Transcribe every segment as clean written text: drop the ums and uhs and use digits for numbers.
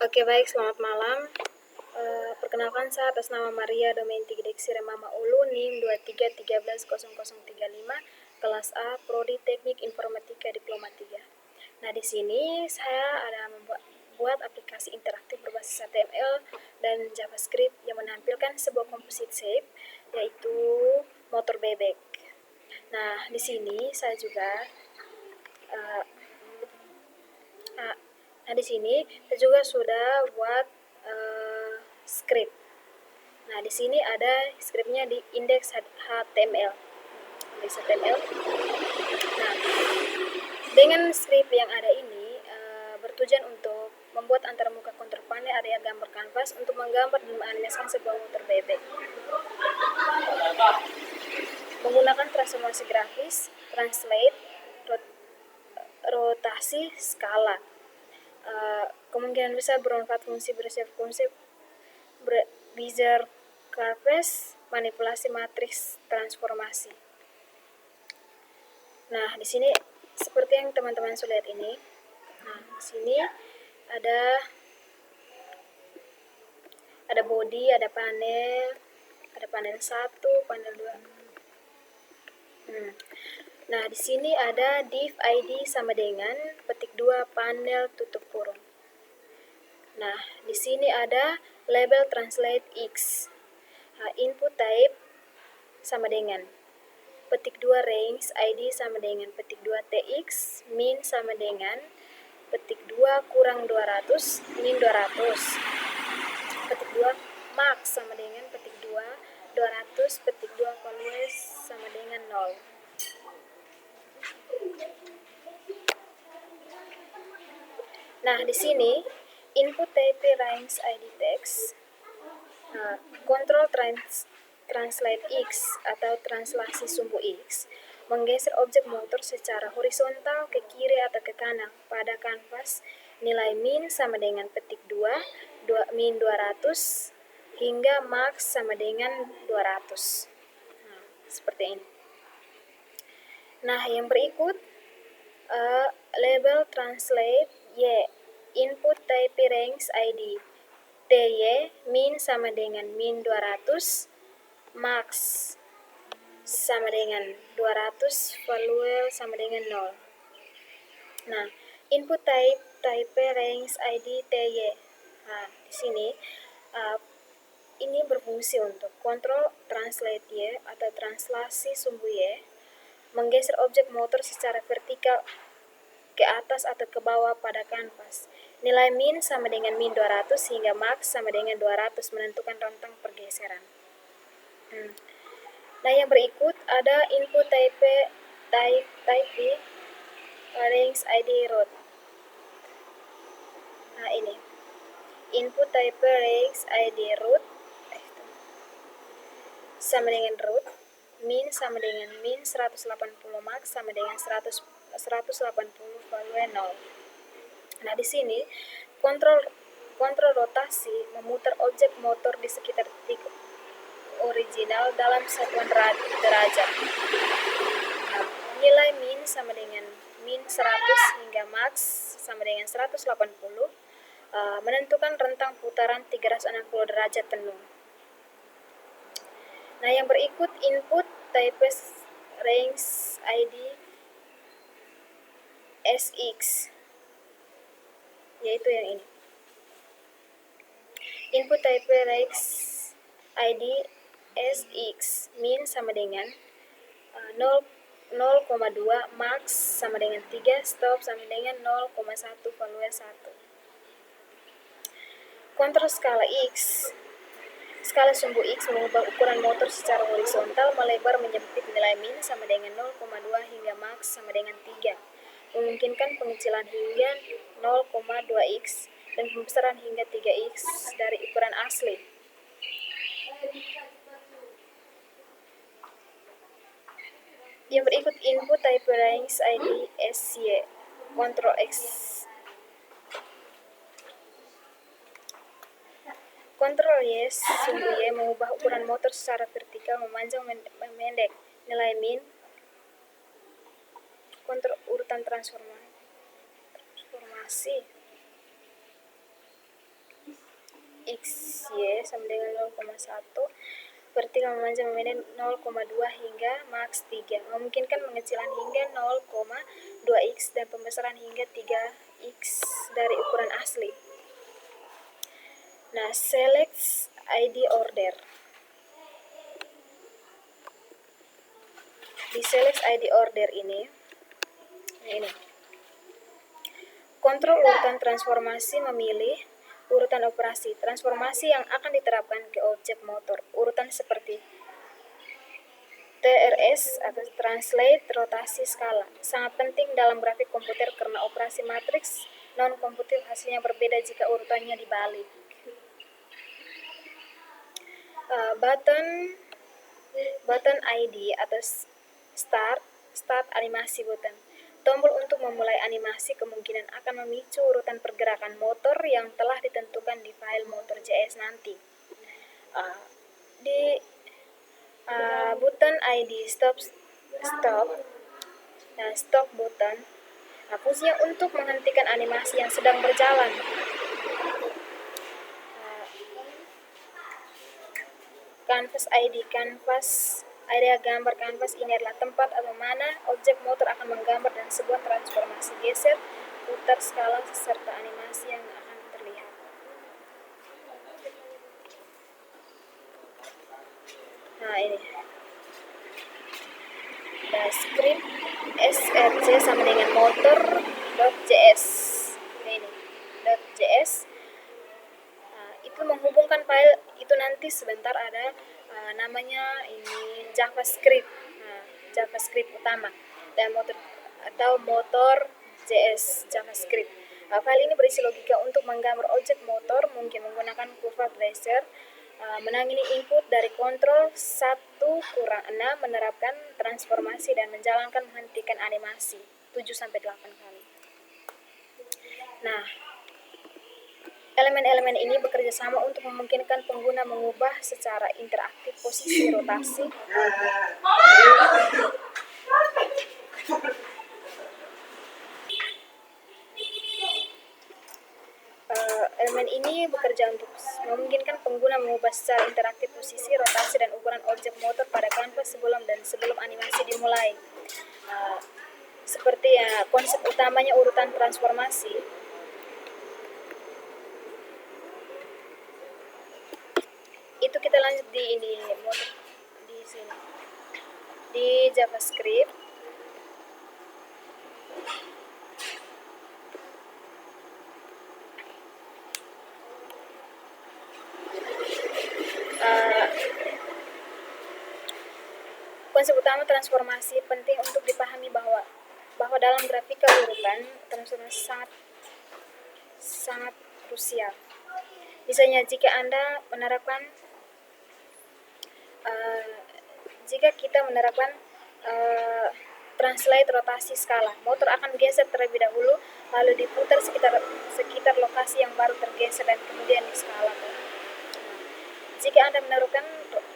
Oke, baik, selamat malam. Perkenalkan, saya atas nama Maria Domenti Deksire Mama Ulu, NIM 23130035, kelas A, Prodi Teknik Informatika Diploma 3. Nah, di sini saya ada membuat aplikasi interaktif berbasis HTML dan JavaScript yang menampilkan sebuah composite shape, yaitu motor bebek. Nah, di sini saya juga di sini saya juga sudah buat script. Nah, di sini ada scriptnya di index HTML. Nah, dengan script yang ada ini bertujuan untuk membuat antarmuka counter panel area gambar kanvas untuk menggambar dan menganimasikan sebuah motor bebek. Menggunakan transformasi grafis, translate, rotasi, skala. Kemungkinan besar bermanfaat fungsi bersifat konsep Bezier curves, manipulasi matriks transformasi. Nah, di sini seperti yang teman-teman sudah lihat ini. Nah, di sini ada body, ada panel 1, panel 2. Nah, di sini ada div ID sama dengan petik 2 panel tutup kurung. Nah, di sini ada label translate X. Input type sama dengan petik 2 range ID sama dengan petik 2 TX, min sama dengan petik 2 kurang 200, min 200. Petik 2 max sama dengan petik 2 200, petik 2 values sama dengan 0. Nah, di sini input type range ID text, control translate X atau translasi sumbu X menggeser objek motor secara horizontal ke kiri atau ke kanan pada kanvas. Nilai min sama dengan petik 2 min 200 hingga max sama dengan 200. Nah, seperti ini. Nah, yang berikut label translate Y, input type range ID TY, min sama dengan min 200, max sama dengan 200, value sama dengan 0. Nah, input type range ID TY. Nah, di sini ini berfungsi untuk kontrol translate Y atau translasi sumbu Y, menggeser objek motor secara vertikal ke atas atau ke bawah pada kanvas. Nilai min sama dengan min 200 hingga max sama dengan 200 menentukan rentang pergeseran. Nah, yang berikut ada input type range ID root. Nah, ini input type range ID root sama dengan root, min sama dengan min 180, max sama dengan 180, value 0. Nah, di sini kontrol rotasi memutar objek motor di sekitar titik original dalam satuan derajat. Nah, nilai min sama dengan min 100 hingga max sama dengan 180 menentukan rentang putaran 360 derajat penuh. Nah, yang berikut input type range ID SX, yaitu yang ini. Input type range ID SX, min sama dengan 0,2, max sama dengan 3, stop sama dengan 0,1, value 1. Kontrol skala X. Skala sumbu X mengubah ukuran motor secara horizontal melebar menyempit. Nilai min sama dengan 0,2 hingga max sama dengan 3. Memungkinkan pengecilan hingga 0,2x dan pembesaran hingga 3x dari ukuran asli. Yang berikut input type range ID SY, Ctrl X. Ctrl Y, sumbu Y mengubah ukuran motor secara vertikal memanjang memendek. Nilai min, kontrol urutan transformasi. XY sama dengan 0,1, vertikal memanjang memanjang 0,2 hingga maks 3, memungkinkan mengecilan hingga 0,2x dan pembesaran hingga 3x dari ukuran asli. Nah, select ID order. Di select ID order ini kontrol urutan transformasi memilih urutan operasi transformasi yang akan diterapkan ke objek motor. Urutan seperti TRS atau translate, rotasi, skala sangat penting dalam grafik komputer karena operasi matriks non-komputif hasilnya berbeda jika urutannya dibalik. Button ID atau start animasi button. Tombol untuk memulai animasi kemungkinan akan memicu urutan pergerakan motor yang telah ditentukan di file motor.js nanti. Di button ID stop button, fungsinya untuk menghentikan animasi yang sedang berjalan. Canvas ID, area gambar kanvas ini adalah tempat atau mana objek motor akan menggambar dan sebuah transformasi geser, putar, skala, serta animasi yang akan terlihat. Nah, ini. Ada script src sama dengan motor.js. Ini .js. Itu menghubungkan file itu nanti sebentar ada namanya ini JavaScript. JavaScript utama dan motor.js JavaScript. File ini berisi logika untuk menggambar objek motor, mungkin menggunakan kurva tracer, menangani input dari kontrol 1-6, menerapkan transformasi dan menjalankan menghentikan animasi 7-8 kali. Nah, elemen-elemen ini bekerja sama untuk memungkinkan pengguna mengubah secara interaktif posisi rotasi, elemen ini bekerja untuk memungkinkan pengguna mengubah secara interaktif posisi, rotasi, dan ukuran objek motor pada kanvas sebelum animasi dimulai. Seperti konsep utamanya urutan transformasi. Itu kita lanjut di motor di sini. Di JavaScript. Konsep utama transformasi penting untuk dipahami bahwa dalam grafika urutan transformasi sangat krusial. Misalnya jika Anda menerapkan jika kita menerapkan translate, rotasi, skala, motor akan geser terlebih dahulu lalu diputar sekitar lokasi yang baru tergeser dan kemudian diskala. Jika Anda menerapkan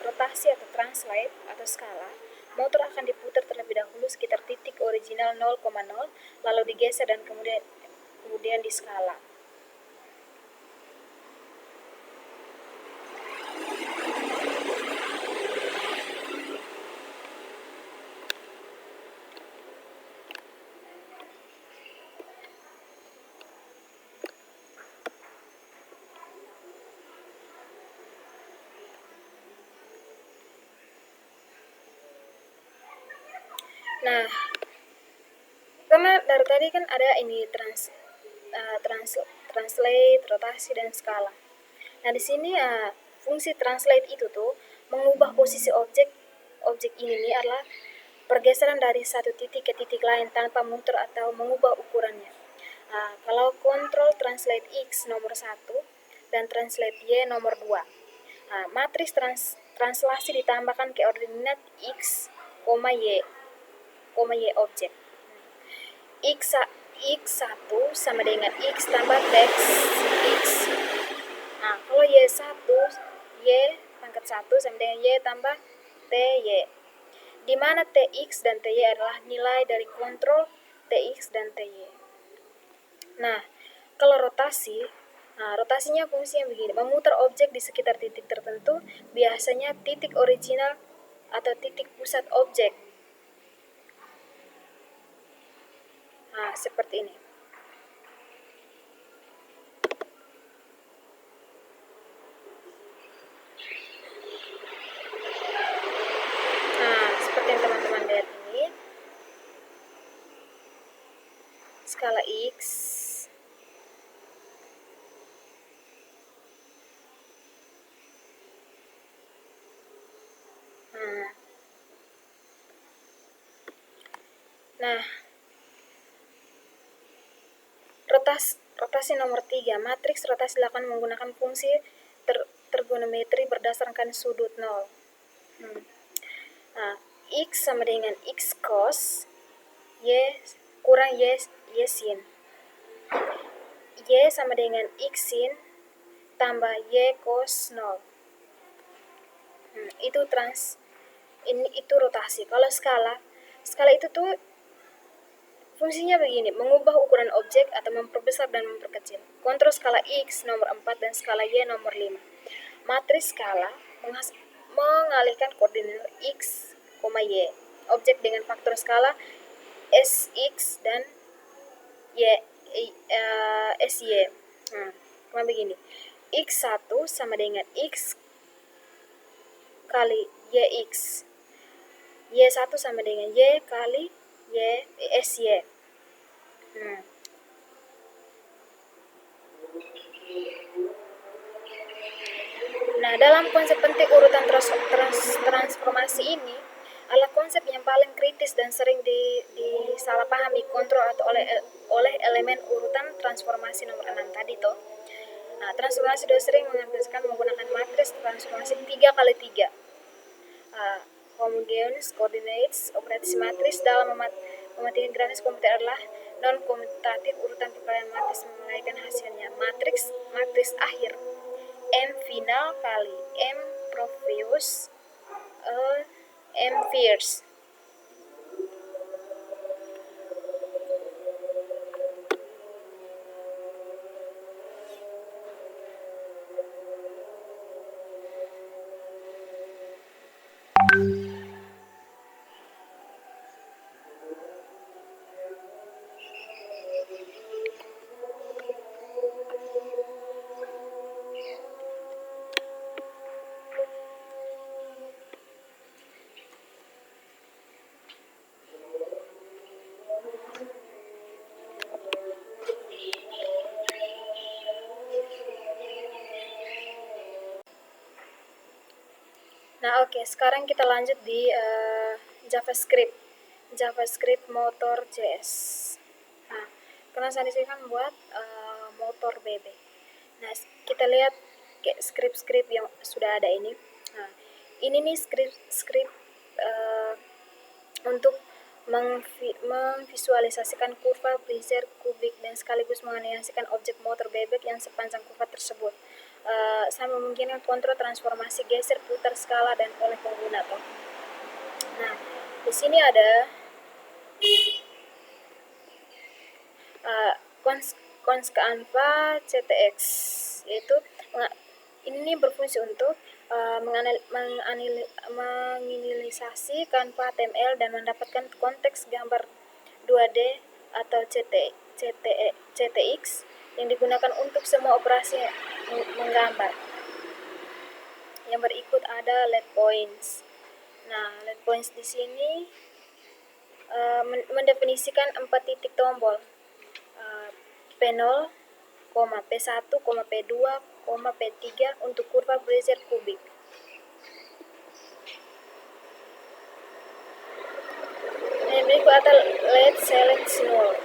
rotasi atau translate atau skala, motor akan diputar terlebih dahulu sekitar titik original 0,0 lalu digeser dan kemudian diskala. Nah, karena dari tadi kan ada ini translate, rotasi, dan skala. Nah, di sini fungsi translate itu tuh mengubah posisi objek ini nih adalah pergeseran dari satu titik ke titik lain tanpa muter atau mengubah ukurannya. Kalau kontrol translate X nomor 1 dan translate Y nomor 2. Matriks translasi ditambahkan ke ordinat X, Y objek. X1 sama dengan X tambah teks X. Kalau Y1, Y pangkat 1 sama dengan Y tambah TY. Di mana TX dan TY adalah nilai dari kontrol TX dan TY. Nah, kalau rotasi, Nah, rotasinya fungsinya begini, memutar objek di sekitar titik tertentu, biasanya titik original atau titik pusat objek. Nah, seperti ini. Nah, seperti yang teman-teman lihat ini, skala X, nah, rotasi nomor 3, matriks rotasi dilakukan menggunakan fungsi trigonometri berdasarkan sudut 0. Nah, X sama dengan X cos Y kurang Y sin. Y sama dengan X sin tambah Y cos 0. Itu itu rotasi. Kalau skala itu tuh fungsinya begini, mengubah ukuran objek atau memperbesar dan memperkecil. Kontrol skala X nomor 4 dan skala Y nomor 5. Matriks skala mengalihkan koordinat X, Y. Objek dengan faktor skala SX dan SY. Cuma begini. X1 sama dengan X kali YX. Y1 sama dengan Y kali SY. Nah, dalam konsep penting urutan transformasi ini adalah konsep yang paling kritis dan sering disalahpahami kontrol atau oleh elemen urutan transformasi nomor 6 tadi toh. Nah, transformasi sudah sering menghabiskan menggunakan matriks transformasi 3x3. Homogeneous coordinates operasi matriks dalam mematikan grafis komputer adalah non-komutatif urutan perbandingan matriks mengalihkan hasilnya. Matriks akhir M final kali M previous M first. Nah, oke, sekarang kita lanjut di JavaScript motor JS. Nah, karena saya disini kan buat motor BB. Nah, kita lihat script yang sudah ada ini. Nah, ini nih script untuk memvisualisasikan kurva Bezier kubik dan sekaligus menganimasikan objek motor bebek yang sepanjang kurva tersebut. Sama memungkinkan kontrol transformasi geser, putar, skala dan oleh pengguna toh. Nah, di sini ada cons Canva CTX, yaitu ini berfungsi untuk menganalisasi Canva HTML dan mendapatkan konteks gambar 2D atau CTX yang digunakan untuk semua operasi menggambar. Yang berikut ada lead points. Nah, lead points di sini mendefinisikan 4 titik tombol. P0, P1, P2, P3 untuk kurva Bezier kubik. Yang berikut ada lead select null.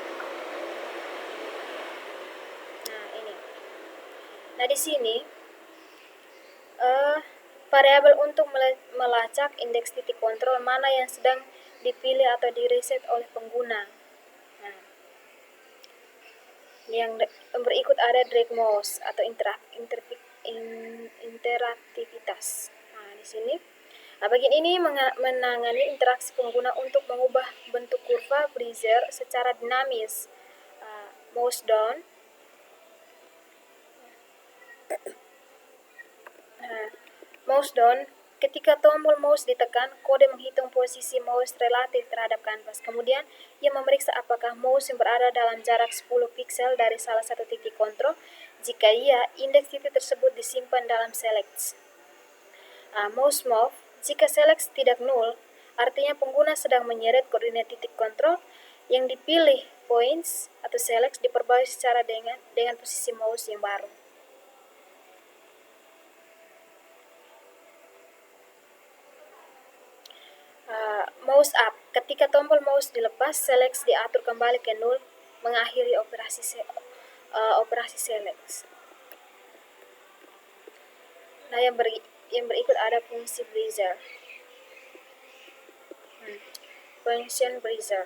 Nah, ini. Nah, di sini variabel untuk melacak indeks titik kontrol mana yang sedang dipilih atau direset oleh pengguna. Nah, yang berikut ada drag mouse atau interaktivitas. Nah, di sini bagian ini menangani interaksi pengguna untuk mengubah bentuk kurva Bezier secara dinamis. Mouse down Mouse down, ketika tombol mouse ditekan, kode menghitung posisi mouse relatif terhadap kanvas. Kemudian, ia memeriksa apakah mouse yang berada dalam jarak 10 piksel dari salah satu titik kontrol. Jika iya, indeks titik tersebut disimpan dalam select. Mouse move, jika select tidak null, artinya pengguna sedang menyeret koordinat titik kontrol yang dipilih points atau select diperbarui secara dengan posisi mouse yang baru. Mouse up, ketika tombol mouse dilepas, select diatur kembali ke null, mengakhiri operasi select. Nah, yang berikut ada fungsi breather. Function breather.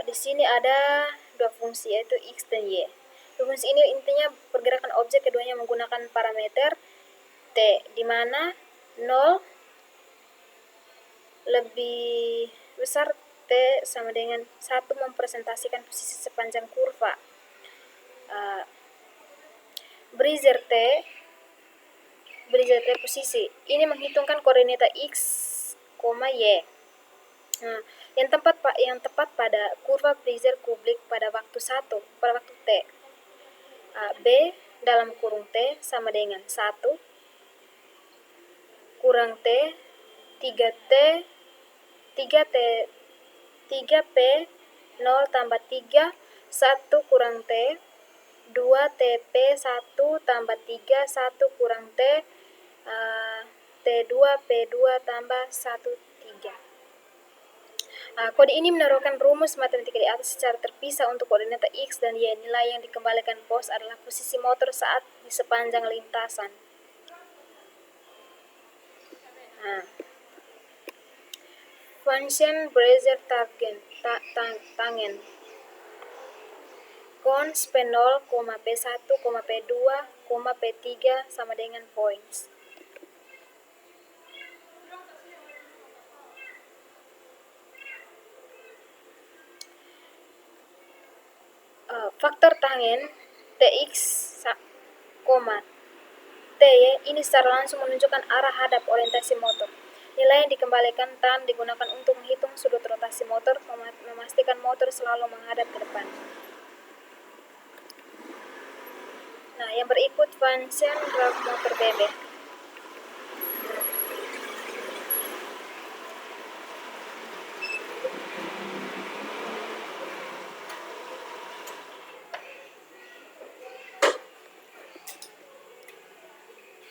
Di sini ada dua fungsi, yaitu X dan Y. Fungsi ini intinya pergerakan objek, keduanya menggunakan parameter T, di mana 0 lebih besar T sama dengan 1 mempresentasikan posisi sepanjang kurva. Breather T posisi. Ini menghitungkan koordinat X, Y. Yang tepat pada kurva breather kublik pada waktu T. B dalam kurung T sama dengan 1 kurang T 3T 3P 0 tambah 3 1 kurang T 2TP 1 tambah 3 1 kurang T T2 P2 tambah 1 3. Kode ini menaruhkan rumus matematika di atas secara terpisah untuk koordinat X dan Y. Nilai yang dikembalikan pos adalah posisi motor saat di sepanjang lintasan. Function breather tangent. Cons P0, P1, P2, P3 sama dengan points. Faktor tangen Tx, Ty ini secara langsung menunjukkan arah hadap orientasi motor. Nilai yang dikembalikan tan digunakan untuk menghitung sudut rotasi motor, memastikan motor selalu menghadap ke depan. Nah, yang berikut function rak motor bebek.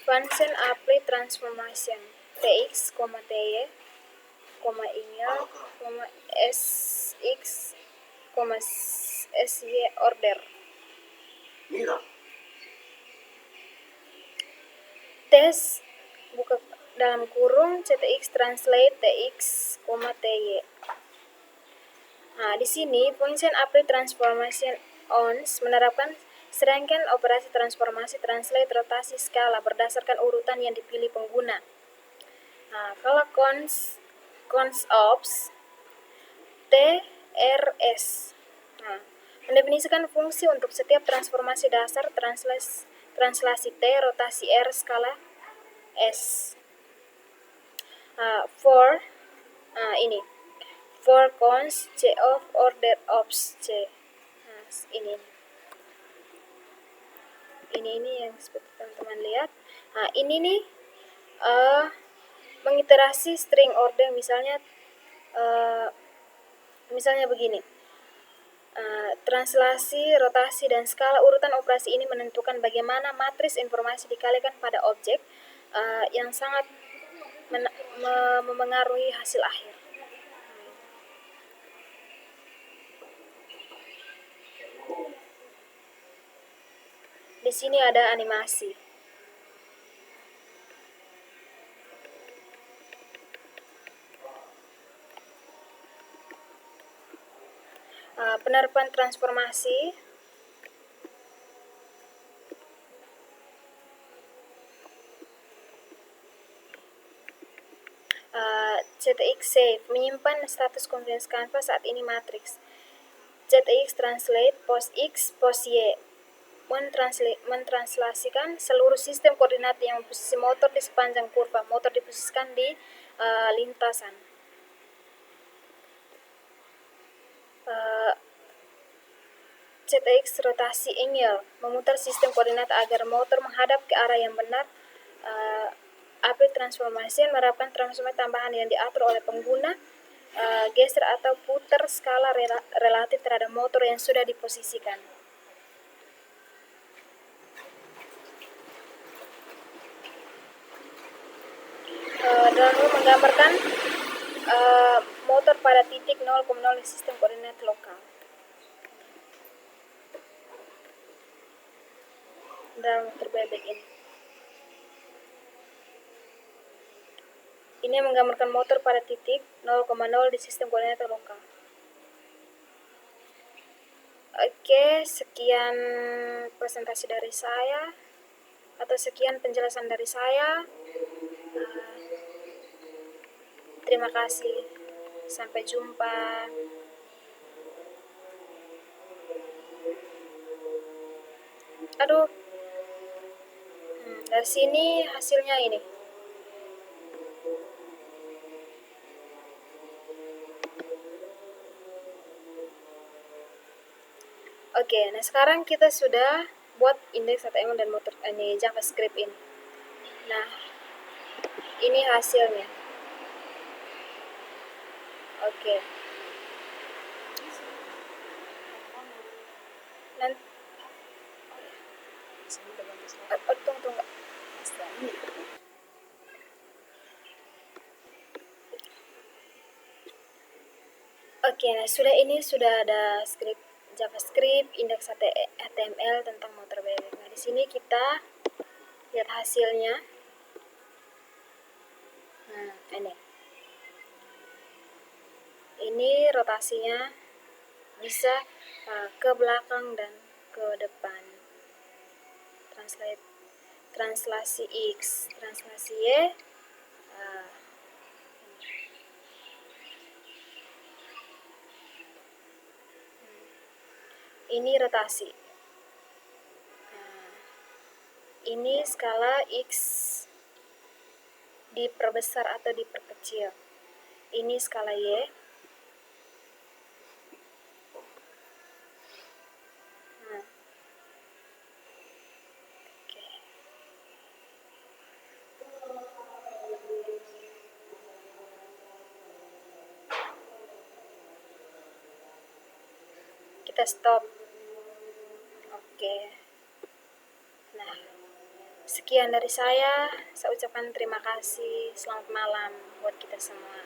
Function apply transformation Tx, Ty, inner, Sx, Sy order. Tes buka dalam kurung Ctx translate Tx, Ty. Di sini function apply transformation ons menerapkan serangkaian operasi transformasi, translate, rotasi, skala berdasarkan urutan yang dipilih pengguna. Kalau cons ops TRS mendefinisikan fungsi untuk setiap transformasi dasar, translasi T, rotasi R, skala S. For cons C of order ops C. Ini yang seperti teman-teman lihat. Ini nih mengiterasi string order, misalnya begini. Translasi, rotasi, dan skala urutan operasi ini menentukan bagaimana matris informasi dikalikan pada objek yang sangat memengaruhi hasil akhir. Di sini ada animasi. Penerapan transformasi. Ctx save menyimpan status confidence canvas saat ini matriks. ZX translate pos X, pos Y. Mentranslasikan seluruh sistem koordinat yang posisi motor di sepanjang kurva. Motor diposisikan di lintasan. ZX rotasi angle, memutar sistem koordinat agar motor menghadap ke arah yang benar. AP transformasi menerapkan transformasi tambahan yang diatur oleh pengguna. Geser atau putar skala relatif terhadap motor yang sudah diposisikan. Lalu menggambarkan motor pada titik 0,0 di sistem koordinat lokal. Dalam motor bebek ini. Ini menggambarkan motor pada titik 0,0 di sistem koordinat lokal. Oke, sekian presentasi dari saya, atau sekian penjelasan dari saya. Terima kasih. Sampai jumpa. Aduh. Dari sini hasilnya ini. Oke, nah sekarang kita sudah buat indeks HTML dan motor ini JavaScript ini. Nah, ini hasilnya. Oke. Nanti tunggu. Oke, nah sudah ada script JavaScript, indeks HTML tentang motor bebek. Nah, di sini kita lihat hasilnya. Nah, ini rotasinya bisa ke belakang dan ke depan. Translasi X, translasi Y. Ini rotasi. Ini skala X diperbesar atau diperkecil. Ini skala Y. Kita stop. Oke. Nah, sekian dari saya ucapkan terima kasih. Selamat malam buat kita semua.